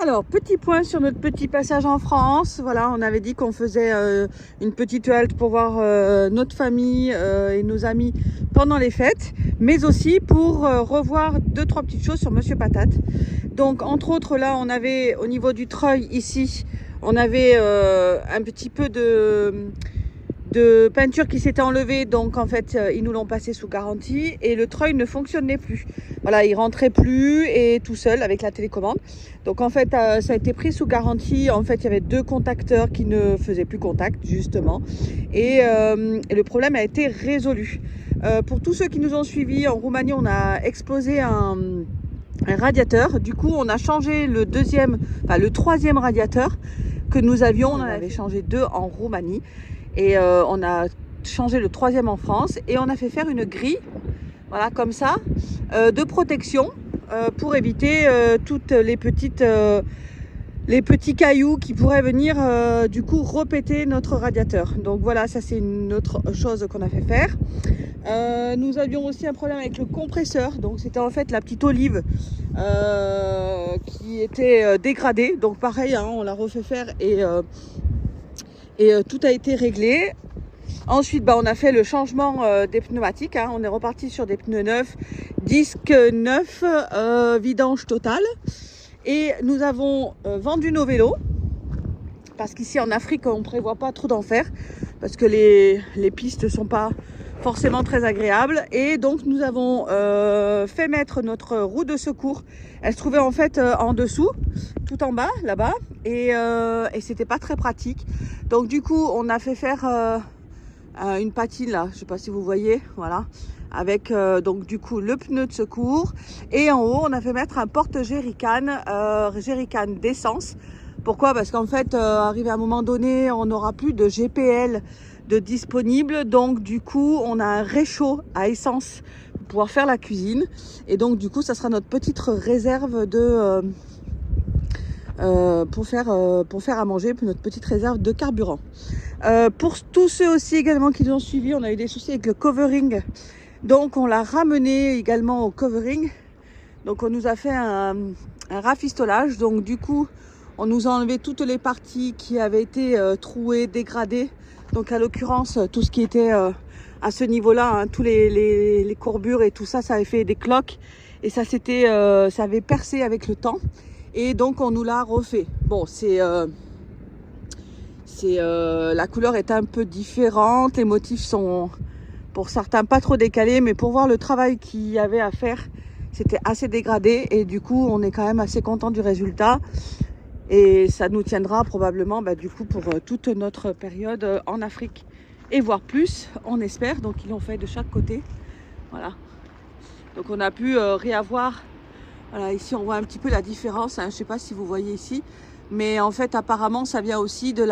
Alors, petit point sur notre petit passage en France. Voilà, on avait dit qu'on faisait une petite halte pour voir notre famille et nos amis pendant les fêtes, mais aussi pour revoir deux, trois petites choses sur Monsieur Patate. Donc, entre autres, là, on avait au niveau du treuil ici, on avait un petit peu de peinture qui s'était enlevée, donc en fait ils nous l'ont passé sous garantie et le treuil ne fonctionnait plus. Voilà, il rentrait plus et tout seul avec la télécommande. Donc en fait ça a été pris sous garantie. En fait il y avait deux contacteurs qui ne faisaient plus contact justement et le problème a été résolu. Pour tous ceux qui nous ont suivis en Roumanie, on a explosé un radiateur. Du coup on a changé le troisième radiateur que nous avions. On en avait changé deux en Roumanie. Et on a changé le troisième en France et on a fait faire une grille, voilà, comme ça, de protection pour éviter toutes les petits cailloux qui pourraient venir du coup repéter notre radiateur. Donc voilà, ça c'est une autre chose qu'on a fait faire. Nous avions aussi un problème avec le compresseur, donc c'était en fait la petite olive qui était dégradée. Donc pareil, hein, on l'a refait faire et tout a été réglé. Ensuite, on a fait le changement des pneumatiques. Hein. On est reparti sur des pneus neufs, disques neufs, vidange totale. Et nous avons vendu nos vélos. Parce qu'ici en Afrique, on ne prévoit pas trop d'en faire. Parce que les pistes ne sont pas forcément très agréables. Et donc, nous avons fait mettre notre roue de secours. Elle se trouvait en fait en dessous, tout en bas, là-bas. Et c'était pas très pratique. Donc du coup, on a fait faire une patine là, je sais pas si vous voyez, voilà, avec donc du coup le pneu de secours. Et en haut, on a fait mettre un porte-jerrycan, jerrycan d'essence. Pourquoi? Parce qu'en fait, arrivé à un moment donné, on n'aura plus de GPL de disponible. Donc du coup, on a un réchaud à essence pour pouvoir faire la cuisine. Et donc du coup, ça sera notre petite réserve de pour faire à manger, pour notre petite réserve de carburant. Pour tous ceux aussi également qui nous ont suivis, on a eu des soucis avec le covering, donc on l'a ramené également au covering. Donc on nous a fait un rafistolage, donc du coup on nous a enlevé toutes les parties qui avaient été trouées, dégradées. Donc à l'occurrence tout ce qui était à ce niveau-là, hein, tous les courbures et tout ça, ça avait fait des cloques et ça avait percé avec le temps. Et donc on nous l'a refait. Bon, la couleur est un peu différente, les motifs sont pour certains pas trop décalés, mais pour voir le travail qu'il y avait à faire, c'était assez dégradé et du coup on est quand même assez content du résultat et ça nous tiendra probablement du coup pour toute notre période en Afrique et voire plus, on espère. Donc ils l'ont fait de chaque côté, voilà. Donc on a pu réavoir. Voilà, ici on voit un petit peu la différence, hein. Je ne sais pas si vous voyez ici, mais en fait apparemment ça vient aussi de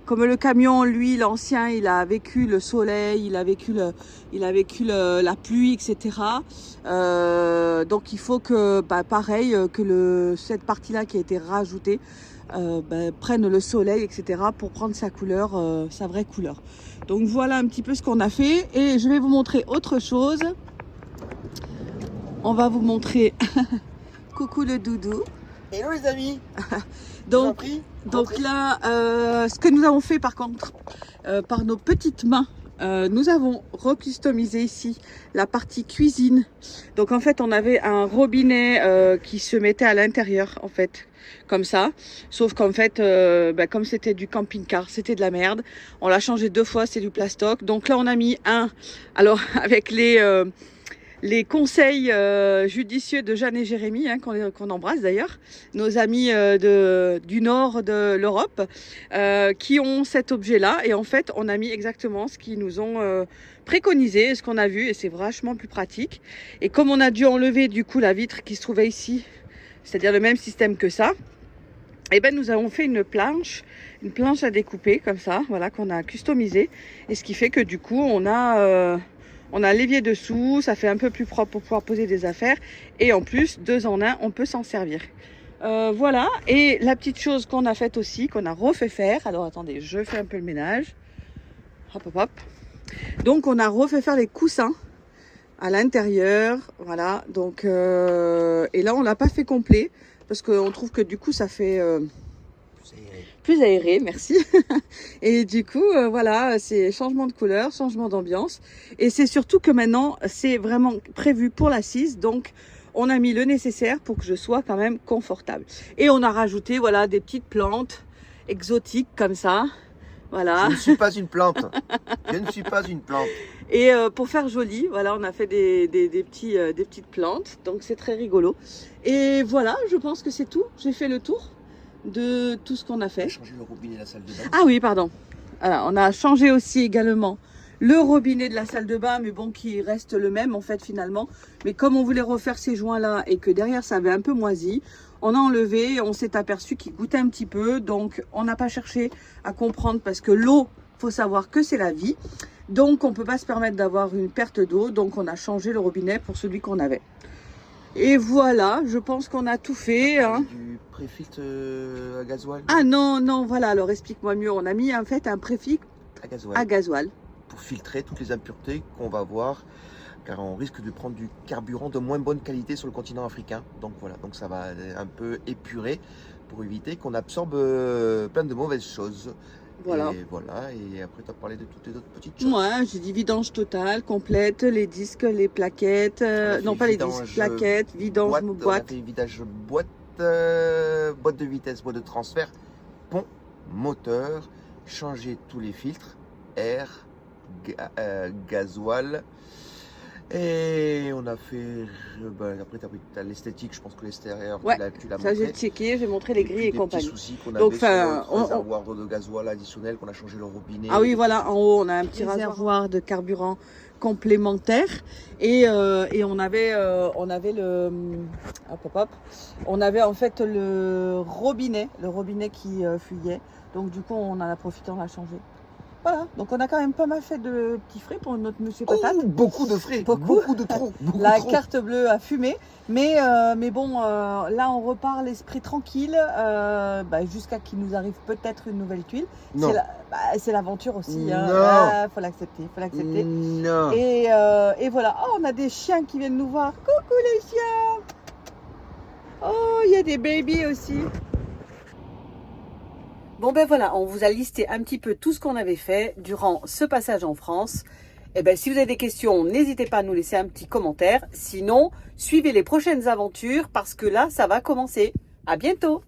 comme le camion, lui, l'ancien, il a vécu le soleil, il a vécu la pluie, etc. Donc il faut que, pareil, que cette partie-là qui a été rajoutée prenne le soleil, etc. pour prendre sa couleur, sa vraie couleur. Donc voilà un petit peu ce qu'on a fait et je vais vous montrer autre chose. On va vous montrer coucou le doudou. Hello les amis. donc là, ce que nous avons fait par contre, par nos petites mains, nous avons recustomisé ici la partie cuisine. Donc en fait, on avait un robinet qui se mettait à l'intérieur, en fait, comme ça. Sauf qu'en fait, comme c'était du camping-car, c'était de la merde. On l'a changé 2 fois, c'est du plastoc. Donc là, on a mis alors avec les conseils judicieux de Jeanne et Jérémy, hein, qu'on embrasse d'ailleurs, nos amis du nord de l'Europe, qui ont cet objet-là. Et en fait, on a mis exactement ce qu'ils nous ont préconisé, ce qu'on a vu, et c'est vachement plus pratique. Et comme on a dû enlever du coup la vitre qui se trouvait ici, c'est-à-dire le même système que ça, et nous avons fait une planche à découper comme ça, voilà, qu'on a customisé. Et ce qui fait que du coup, on a l'évier dessous, ça fait un peu plus propre pour pouvoir poser des affaires. Et en plus, 2 en 1, on peut s'en servir. Voilà, et la petite chose qu'on a faite aussi, qu'on a refait faire. Alors attendez, je fais un peu le ménage. Hop, hop, hop. Donc on a refait faire les coussins à l'intérieur. Voilà, donc et là on l'a pas fait complet. parce qu'on trouve que du coup ça fait Plus aéré. plus aéré, merci. Et du coup, voilà, c'est changement de couleur, changement d'ambiance. Et c'est surtout que maintenant, c'est vraiment prévu pour l'assise. Donc, on a mis le nécessaire pour que je sois quand même confortable. Et on a rajouté, voilà, des petites plantes exotiques comme ça. Voilà. Je ne suis pas une plante. Je ne suis pas une plante. Et pour faire joli, voilà, on a fait des petites plantes. Donc, c'est très rigolo. Et voilà, je pense que c'est tout. J'ai fait le tour de tout ce qu'on a On a fait. changé le robinet de la salle de bain. Ah oui, pardon. Alors, on a changé aussi également le robinet de la salle de bain, mais bon, qui reste le même en fait finalement. Mais comme on voulait refaire ces joints-là et que derrière ça avait un peu moisi, on a enlevé, on s'est aperçu qu'il goûtait un petit peu. Donc, on n'a pas cherché à comprendre parce que l'eau, faut savoir que c'est la vie. Donc, on ne peut pas se permettre d'avoir une perte d'eau. Donc, on a changé le robinet pour celui qu'on avait. Et voilà, je pense qu'on a tout fait. Hein. Du préfiltre à gasoil. Ah non, non, voilà, alors explique-moi mieux. On a mis en fait un préfixe À gasoil. à gasoil. Pour filtrer toutes les impuretés qu'on va avoir, car on risque de prendre du carburant de moins bonne qualité sur le continent africain. Donc voilà, donc ça va un peu épurer pour éviter qu'on absorbe plein de mauvaises choses. Voilà. Et voilà, et après tu as parlé de toutes les autres petites choses. Ouais, j'ai dit vidange totale, complète, les disques, les plaquettes, non pas les disques, plaquettes, vidange, boîte. On a fait vidage boîte, boîte de vitesse, boîte de transfert, pont, moteur, changer tous les filtres, air, gasoil. Et on a fait, après tu as l'esthétique, je pense que l'extérieur, Ouais, tu l'as ça montré. j'ai checké, j'ai montré les grilles et Des compagnie. petits soucis qu'on Donc, avait sur enfin, le réservoir de gasoil additionnel, qu'on a changé le robinet. Ah oui, voilà, en haut, on a un petit réservoir de carburant complémentaire et on avait le on avait en fait le robinet qui fuyait. Donc du coup, on en a profité, on l'a changé. Voilà, donc on a quand même pas mal fait de petits frais pour notre monsieur Patate. Beaucoup de frais, beaucoup de trop. La carte bleue a fumé, mais bon, là on repart l'esprit tranquille jusqu'à qu'il nous arrive peut-être une nouvelle tuile. C'est l'aventure aussi, hein. Faut l'accepter, Non. Et voilà, oh, on a des chiens qui viennent nous voir. Coucou les chiens. Oh, il y a des babies aussi. Bon ben voilà, on vous a listé un petit peu tout ce qu'on avait fait durant ce passage en France. Et ben si vous avez des questions, n'hésitez pas à nous laisser un petit commentaire. Sinon, suivez les prochaines aventures parce que là, ça va commencer. À bientôt!